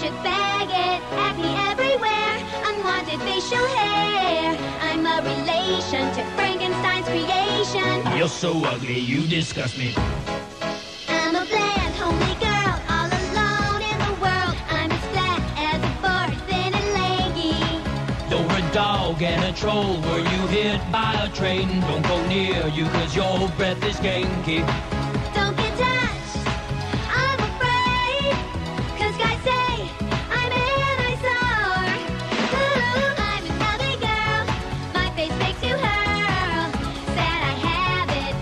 should bag it. Acne everywhere, unwanted facial hair. I'm a relation to Frankenstein's creation. You're so ugly, you disgust me. I'm a bland, homely girl, all alone in the world. I'm as flat as a board, thin and leggy. You're a dog and a troll. Were you hit by a train? Don't go near you, cause your breath is ganky. Don't get touched, I'm afraid, cause guys say I'm an eyesore. Ooh, I'm an ugly girl, my face makes you hurl. Sad I have it,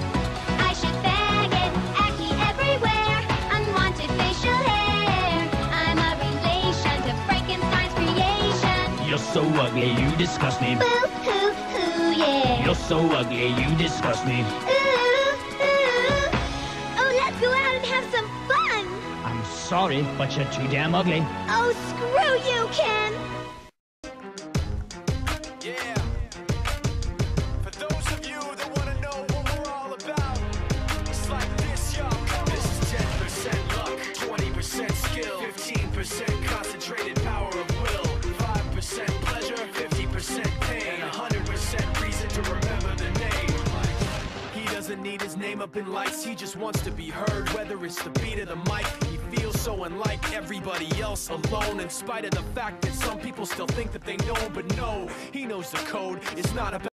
I should bag it. Acne everywhere, unwanted facial hair. I'm a relation to Frankenstein's creation. You're so ugly, you disgust me. Boo hoo hoo, yeah. You're so ugly, you disgust me. Let's go out and have some fun! I'm sorry, but you're too damn ugly. Oh, screw you, Ken! Yeah. For those of you that want to know what we're all about, it's like this, y'all. This is 10% luck, 20% skill, 15% concentrated power of will, 5% pleasure, 50% pain, and 100% reason to remember the name. He doesn't need his name up in lights, he just wants to be heard. Whether it's the beat of the mic, he feels so unlike everybody else, alone, in spite of the fact that some people still think that they know. But no, he knows the code. It's not about